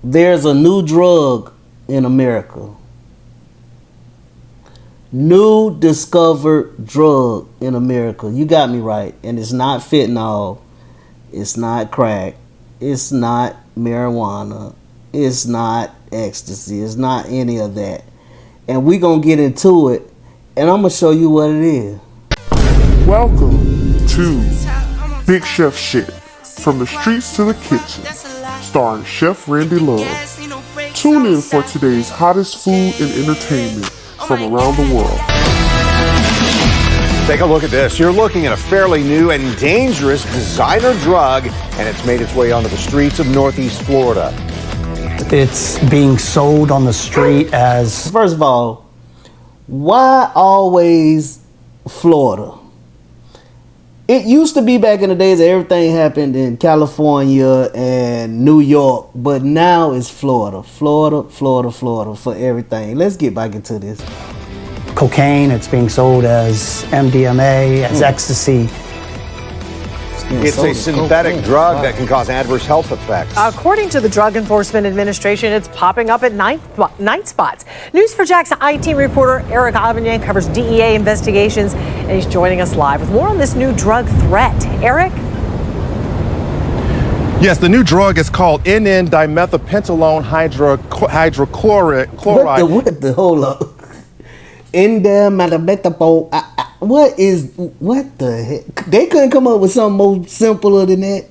There's a new drug in America. New discovered drug in America. You got me right. And it's not fentanyl. It's not crack. It's not marijuana. It's not ecstasy. It's not any of that. And we gonna get into it. And I'm gonna show you what it is. Welcome to Big Chef Shit. From the streets to the kitchen. Starring Chef Randy Love. Tune in for today's hottest food and entertainment from around the world. Take a look at this. You're looking at a fairly new and dangerous designer drug, and it's made its way onto the streets of Northeast Florida. It's being sold on the street as... First of all, why always Florida? It used to be back in the days that everything happened in California and New York, but now it's Florida. Florida for everything. Let's get back into this. Cocaine, it's being sold as MDMA, as ecstasy. It's a synthetic drug that can cause adverse health effects. According to the Drug Enforcement Administration, it's popping up at night spots. News4JAX IT reporter Eric Avignon covers DEA investigations, and he's joining us live with more on this new drug threat. Eric? Yes, the new drug is called N,N-dimethylpentylone hydrochloride. Hold up. What the heck? They couldn't come up with something more simpler than that?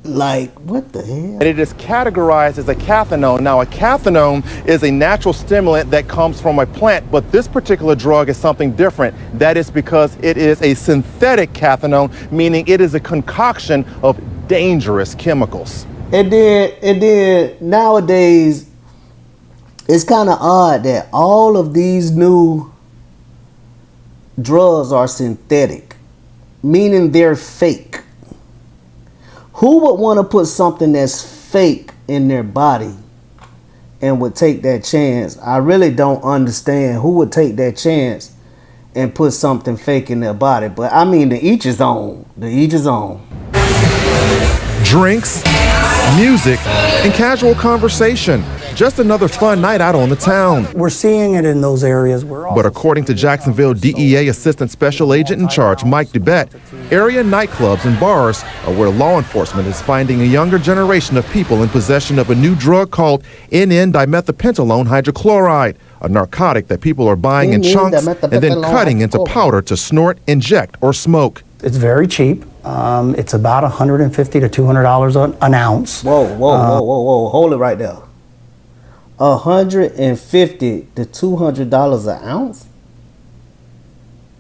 Like, what the hell? And it is categorized as a cathinone. Now, a cathinone is a natural stimulant that comes from a plant, but this particular drug is something different. That is because it is a synthetic cathinone, meaning it is a concoction of dangerous chemicals. And then nowadays, it's kind of odd that all of these new drugs are synthetic, meaning they're fake. Who would want to put something that's fake in their body and would take that chance? I really don't understand who would take that chance and put something fake in their body. But I mean, to each his own. To each his own. Drinks, music, and casual conversation. Just another fun night out on the town. We're seeing it in those areas. But according to Jacksonville DEA Assistant Special Agent in Charge Mike DeBette, area nightclubs and bars are where law enforcement is finding a younger generation of people in possession of a new drug called N,N-dimethylpentylone hydrochloride, a narcotic that people are buying in chunks and then cutting into powder to snort, inject, or smoke. It's very cheap. It's about $150 to $200 an ounce. Whoa. Hold it right there. $150 to $200 an ounce?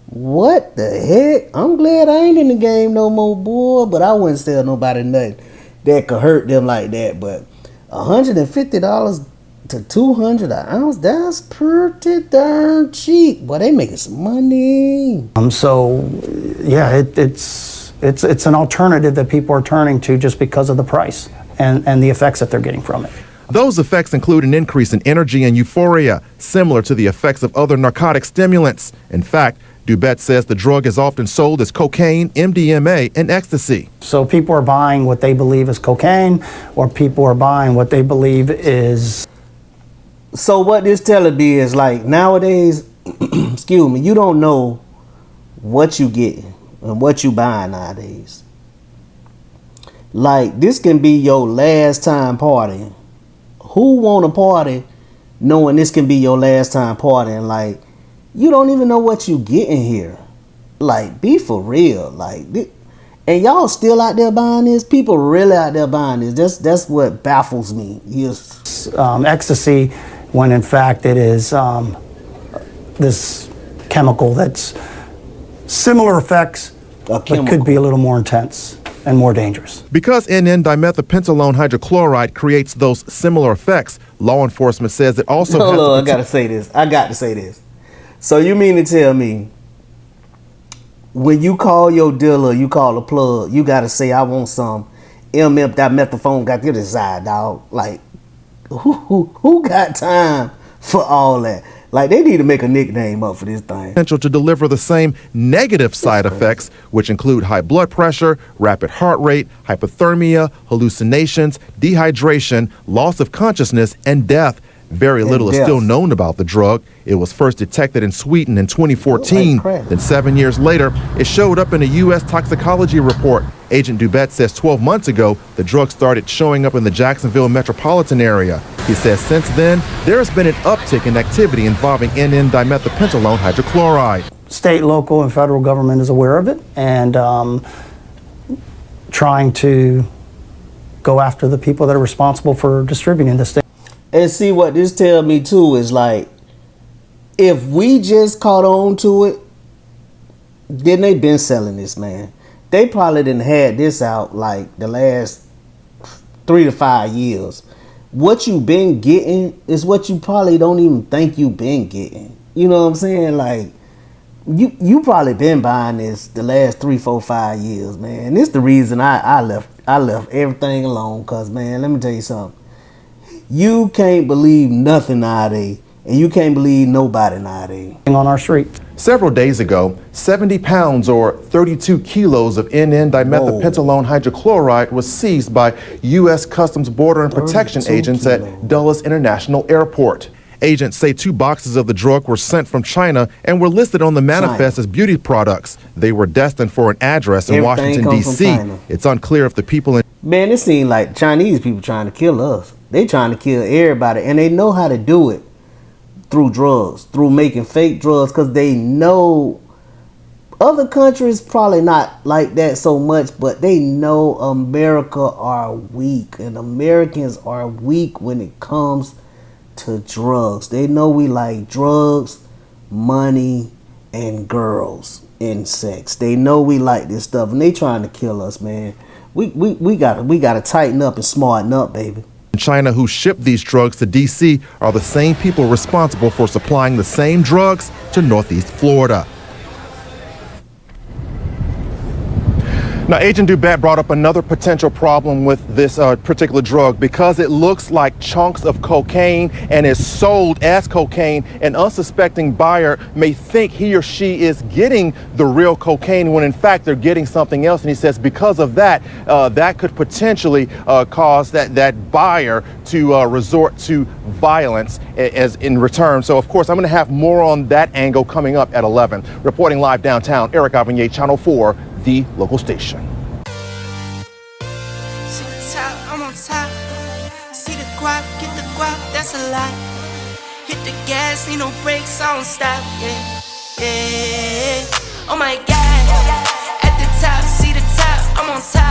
What the heck? I'm glad I ain't in the game no more, boy. But I wouldn't sell nobody nothing that could hurt them like that. But $150 to $200 an ounce, that's pretty darn cheap. Boy, they making some money. So, yeah, it's an alternative that people are turning to just because of the price and the effects that they're getting from it. Those effects include an increase in energy and euphoria, similar to the effects of other narcotic stimulants. In fact, DeBette says the drug is often sold as cocaine, MDMA, and ecstasy. So people are buying what they believe is cocaine, or people are buying what they believe is... So what this telling me is, like, nowadays, excuse me, you don't know what you getting and what you buying nowadays. Like, this can be your last time partying. Who want to party knowing this can be your last time partying? Like, you don't even know what you getting here. Like, be for real. Like, and y'all still out there buying this? People really out there buying this. That's what baffles me. Yes. Ecstasy, when in fact it is this chemical that's similar effects, but could be a little more intense and more dangerous. Because N,N-dimethylpentylone hydrochloride creates those similar effects, law enforcement says it also has... I got to say this. So you mean to tell me, when you call your dealer, you call a plug, you got to say, I want some dimethylphone, got this side, dog. Like, who got time for all that? Like, they need to make a nickname up for this thing. Potential to deliver the same negative side effects, which include high blood pressure, rapid heart rate, hypothermia, hallucinations, dehydration, loss of consciousness, and death. Very little is still known about the drug. It was first detected in Sweden in 2014. Then 7 years later, it showed up in a U.S. toxicology report. Agent Dubett says 12 months ago, the drug started showing up in the Jacksonville metropolitan area. He says since then, there has been an uptick in activity involving N,N-dimethylpentylone hydrochloride. State, local, and federal government is aware of it and trying to go after the people that are responsible for distributing this thing. And see, what this tell me too is, like, if we just caught on to it, then they been selling this, man. They probably didn't had this out like the last 3 to 5 years. What you been getting is what you probably don't even think you been getting. You know what I'm saying? Like, you probably been buying this the last 3, 4, 5 years, man. This the reason I left everything alone, cause, man, let me tell you something. You can't believe nothing nowadays, and you can't believe nobody nowadays. On our street. Several days ago, 70 pounds or 32 kilos of N,N-dimethylpentylone hydrochloride was seized by U.S. Customs Border and Protection agents at Dulles International Airport. Agents say 2 boxes of the drug were sent from China and were listed on the manifest as beauty products. They were destined for an address in Washington, D.C. It's unclear if the people in... Man, it seems like Chinese people trying to kill us. They trying to kill everybody, and they know how to do it through drugs, through making fake drugs, because they know other countries probably not like that so much, but they know America are weak, and Americans are weak when it comes to drugs. They know we like drugs, money, and girls and sex. They know we like this stuff, and they trying to kill us, man. We gotta tighten up and smarten up, baby. China who shipped these drugs to D.C. are the same people responsible for supplying the same drugs to Northeast Florida. Now, Agent Dubett brought up another potential problem with this particular drug. Because it looks like chunks of cocaine and is sold as cocaine, an unsuspecting buyer may think he or she is getting the real cocaine when in fact they're getting something else. And he says because of that, that could potentially cause that buyer to resort to violence as in return. So, of course, I'm going to have more on that angle coming up at 11. Reporting live downtown, Eric Avignon, Channel 4. The local station. See the top, I'm on top. See the guap, get the guap, that's a lot. Hit the gas, need no brakes, I don't stop. Yeah, yeah. Oh my God, at the top, see the top, I'm on top.